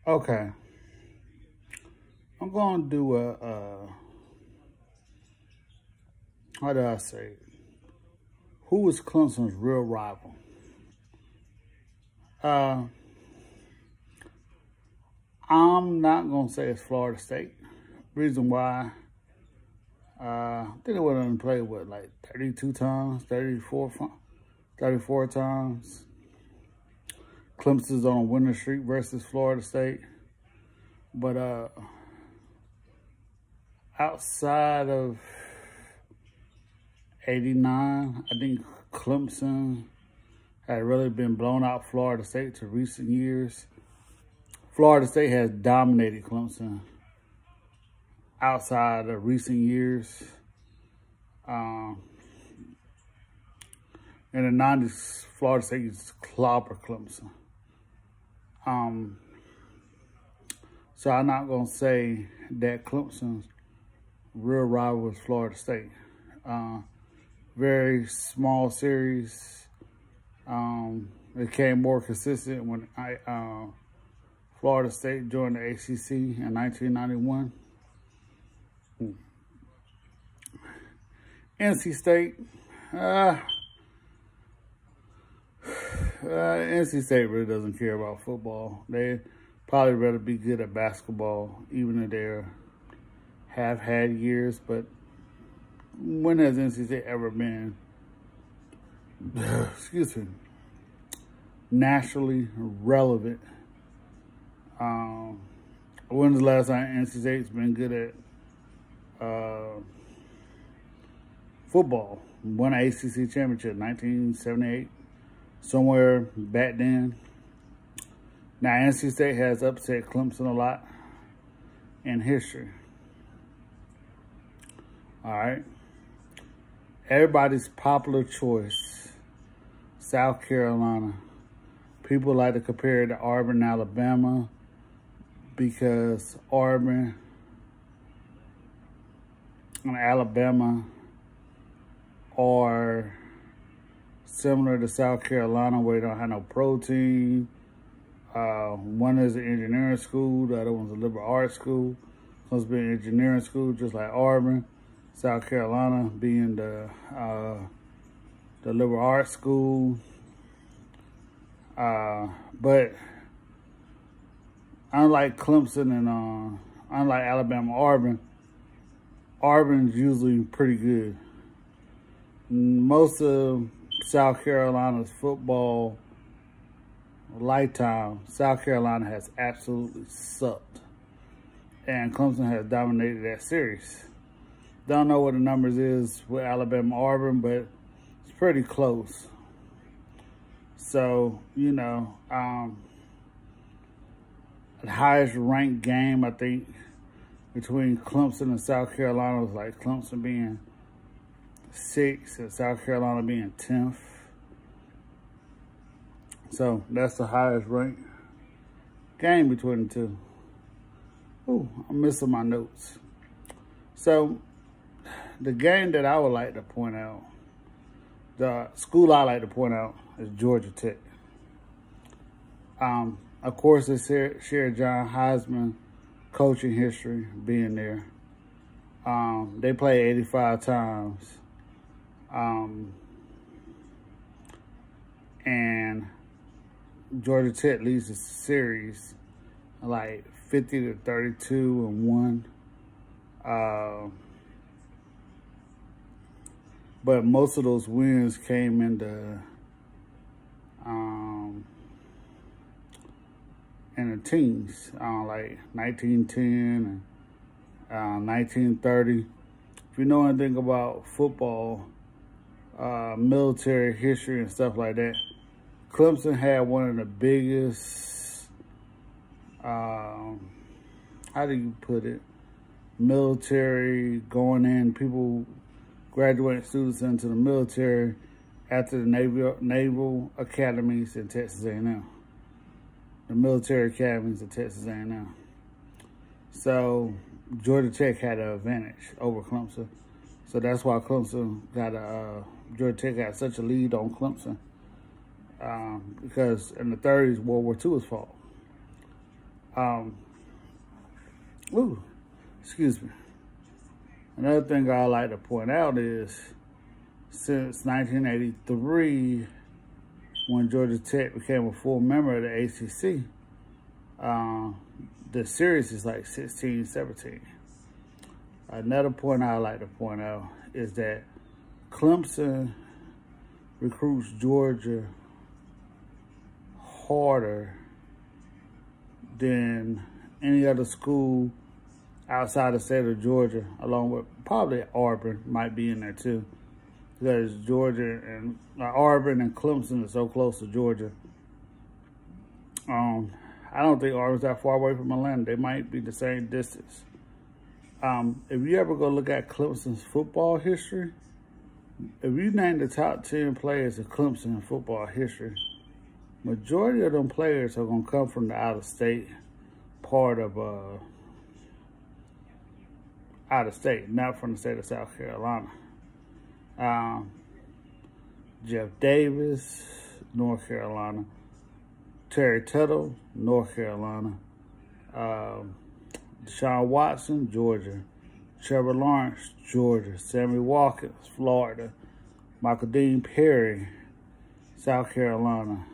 Okay, I'm gonna do how do I say it? Who was Clemson's real rival? Uh, I'm not gonna say it's Florida State. Reason why, I think they would have played what, like 32 times, 34 times. Clemson's on a winning streak versus Florida State. But outside of 89, I think Clemson had really been blown out Florida State to recent years. Florida State has dominated Clemson outside of recent years. In the 90s, Florida State used to clobber Clemson. So I'm not going to say that Clemson's real rival was Florida State. Very small series. It became more consistent when Florida State joined the ACC in 1991. NC State, NC State really doesn't care about football. They probably rather be good at basketball, even if they have had years. But when has NC State ever been, excuse me, nationally relevant? When's the last time NC State's been good at football? Won an ACC championship, 1978, somewhere back then. Now, NC State has upset Clemson a lot in history. All right. Everybody's popular choice, South Carolina. People like to compare it to Auburn, Alabama, because Auburn and Alabama are similar to South Carolina, where they don't have no protein. One is an engineering school, the other one's a liberal arts school. Supposed to be an engineering school, just like Auburn. South Carolina being the liberal arts school. But unlike Clemson and unlike Alabama, Auburn's usually pretty good. Most of South Carolina's football lifetime, South Carolina has absolutely sucked. And Clemson has dominated that series. Don't know what the numbers is with Alabama, Auburn, but it's pretty close. So, you know, the highest ranked game, I think, between Clemson and South Carolina was like Clemson being 6th and South Carolina being 10th. So that's the highest ranked game between the two. Ooh, I'm missing my notes. So the game that I would like to point out, the school I like to point out is Georgia Tech. Of course, they share John Heisman coaching history being there. They play 85 times. And Georgia Tech leads the series like 50-32-1. But most of those wins came in the teens, like 1910 and 1930. If you know anything about football, military history and stuff like that, Clemson had one of the biggest, how do you put it, military going in, people graduating students into the military after the naval academies in Texas A&M. The military academies in Texas A&M. So Georgia Tech had an advantage over Clemson. So that's why Clemson got Georgia Tech got such a lead on Clemson. Because in the 30s, World War II was fought. Ooh, excuse me. Another thing I like to point out is since 1983, when Georgia Tech became a full member of the ACC, the series is like 16-17. Another point I like to point out is that Clemson recruits Georgia harder than any other school outside the state of Georgia, along with probably Auburn might be in there too, because Georgia and Auburn and Clemson are so close to Georgia. I don't think Auburn's that far away from Atlanta. They might be the same distance. If you ever go look at Clemson's football history, if you name the top 10 players of Clemson football history, majority of them players are going to come from the out-of-state part of out-of-state, not from the state of South Carolina. Jeff Davis, North Carolina. Terry Tuttle, North Carolina. Deshaun Watson, Georgia. Trevor Lawrence, Georgia. Sammy Watkins, Florida. Michael Dean Perry, South Carolina.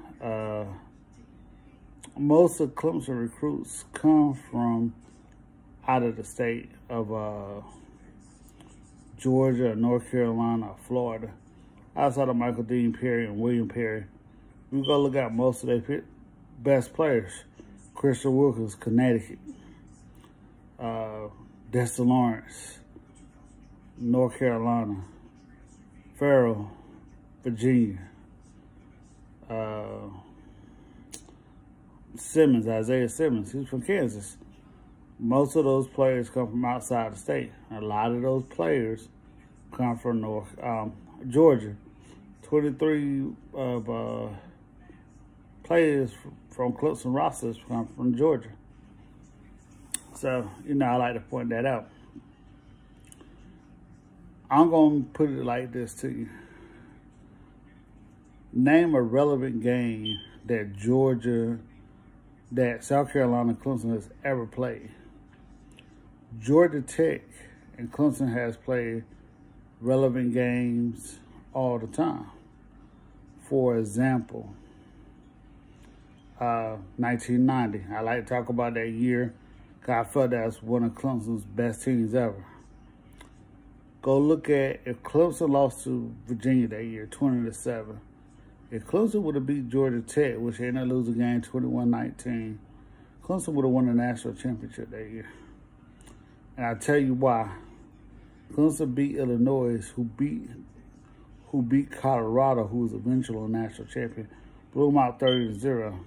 Most of Clemson recruits come from out of the state of Georgia, North Carolina, Florida. Outside of Michael Dean Perry and William Perry, we go look at most of their best players. Christian Wilkins, Connecticut. Dexter Lawrence, North Carolina. Farrell, Virginia. Simmons, Isaiah Simmons, he's from Kansas. Most of those players come from outside the state. A lot of those players come from Georgia. 23 of players from Clemson rosters come from Georgia. So, I like to point that out. I'm going to put it like this to you. Name a relevant game that South Carolina and Clemson has ever played. Georgia Tech and Clemson has played relevant games all the time. For example, 1990. I like to talk about that year because I felt that was one of Clemson's best teams ever. Go look at if Clemson lost to Virginia that year, 20-7. If Clemson would have beat Georgia Tech, which they ended up losing the game 21-19, Clemson would have won the national championship that year. And I'll tell you why. Clemson beat Illinois, who beat Colorado, who was eventual national champion, blew them out 30-0.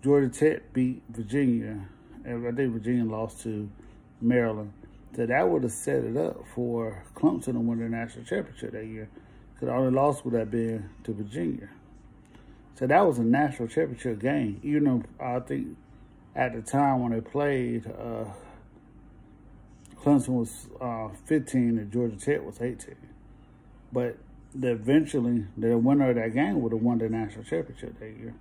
Georgia Tech beat Virginia, and I think Virginia lost to Maryland. So that would have set it up for Clemson to win the national championship that year. Because the only loss would have been to Virginia. So that was a national championship game. Even though I think at the time when they played, Clemson was 15 and Georgia Tech was 18. But eventually, the winner of that game would have won the national championship that year.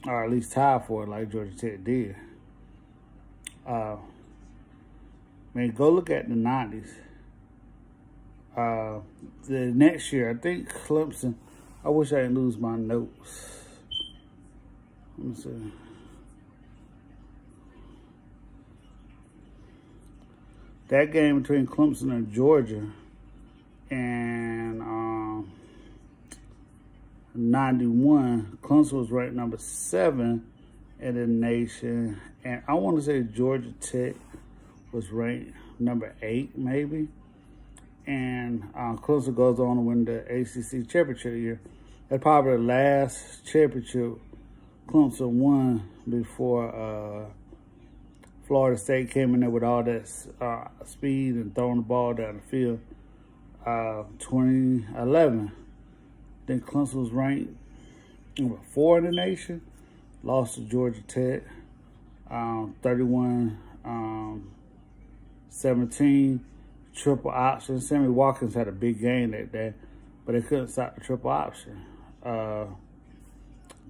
Or at least tied for it like Georgia Tech did. Go look at the 90s. The next year, I think Clemson, I wish I didn't lose my notes. Let me see. That game between Clemson and Georgia and 91, Clemson was ranked number 7 in the nation. And I want to say Georgia Tech was ranked number 8, maybe. And Clemson goes on to win the ACC championship year. That's probably the last championship Clemson won before Florida State came in there with all that speed and throwing the ball down the field. 2011, then Clemson was ranked number 4 in the nation. Lost to Georgia Tech, 31-17. Triple option. Sammy Watkins had a big game that day, but they couldn't stop the triple option.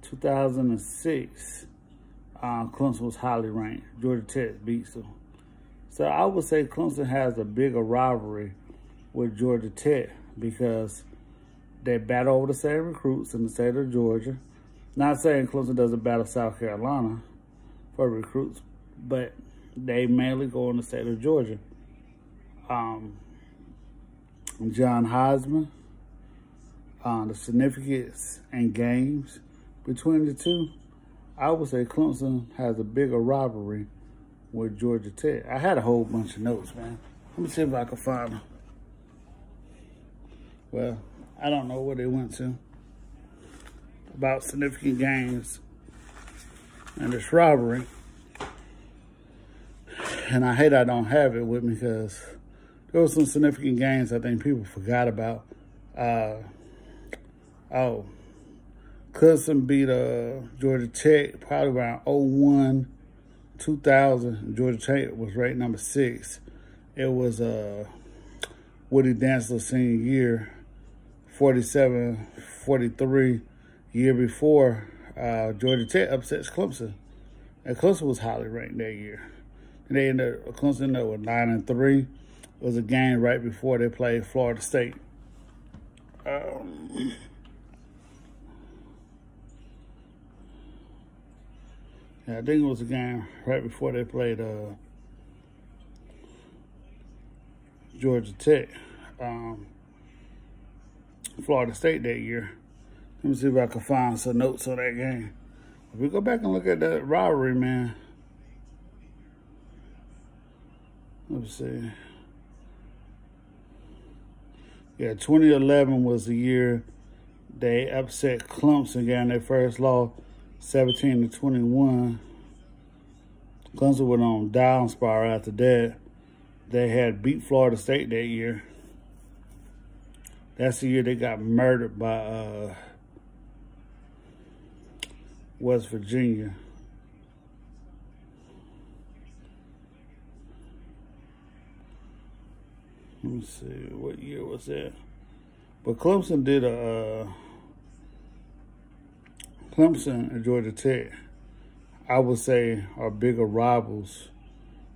2006, Clemson was highly ranked. Georgia Tech beats them. So I would say Clemson has a bigger rivalry with Georgia Tech because they battle over the same recruits in the state of Georgia. Not saying Clemson doesn't battle South Carolina for recruits, but they mainly go in the state of Georgia. John Heisman, the significance and games between the two, I would say Clemson has a bigger rivalry with Georgia Tech. I had a whole bunch of notes, man. Let me see if I can find them. Well, I don't know where they went to about significant games and this rivalry. And I hate I don't have it with me because there were some significant games I think people forgot about. Clemson beat Georgia Tech probably around 01, 2000. Georgia Tech was ranked number 6. It was Woody Dantzler's senior year, 47-43. Year before, Georgia Tech upsets Clemson. And Clemson was highly ranked that year. And Clemson ended up with 9-3. It was a game right before they played Florida State. Yeah, I think it was a game right before they played Georgia Tech, Florida State that year. Let me see if I can find some notes on that game. If we go back and look at that rivalry, man. Let me see. Yeah, 2011 was the year they upset Clemson, getting their first loss, 17-21. Clemson went on down spiral after that. They had beat Florida State that year. That's the year they got murdered by West Virginia. Let me see, what year was that? But Clemson did Clemson and Georgia Tech, I would say, are bigger rivals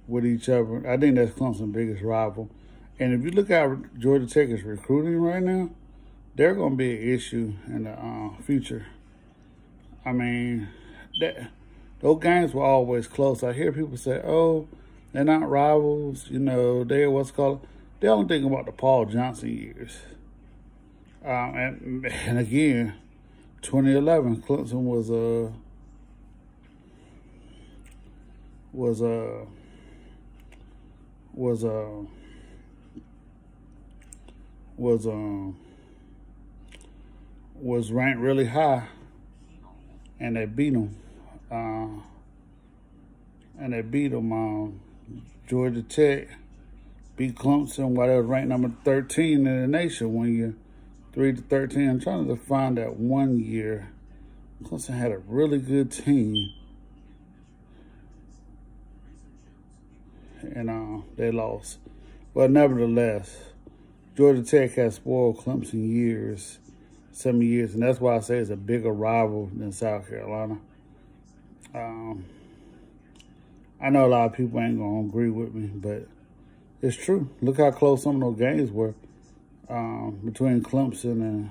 with each other. I think that's Clemson's biggest rival. And if you look at Georgia Tech is recruiting right now, they're going to be an issue in the future. I mean, those games were always close. I hear people say, oh, they're not rivals. You know, they're what's called. They only think about the Paul Johnson years. And again, 2011, Clemson was ranked really high, and they beat them. Georgia Tech beat Clemson while they was ranked number 13 in the nation one year, 3-13. I'm trying to find that one year. Clemson had a really good team, and they lost. But nevertheless, Georgia Tech has spoiled Clemson years, some years, and that's why I say it's a bigger rival than South Carolina. I know a lot of people ain't gonna agree with me, but it's true. Look how close some of those games were between Clemson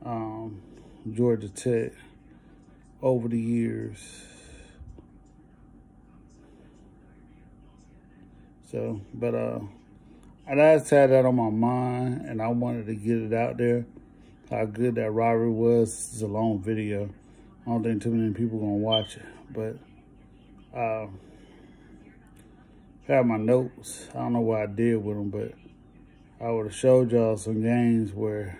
and Georgia Tech over the years. So, but I just had that on my mind, and I wanted to get it out there, how good that rivalry was. It's a long video. I don't think too many people gonna watch it, but I have my notes. I don't know what I did with them, but I would have showed y'all some games where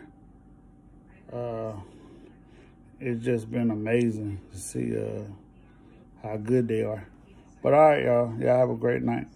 it's just been amazing to see how good they are. But all right, y'all. Y'all have a great night.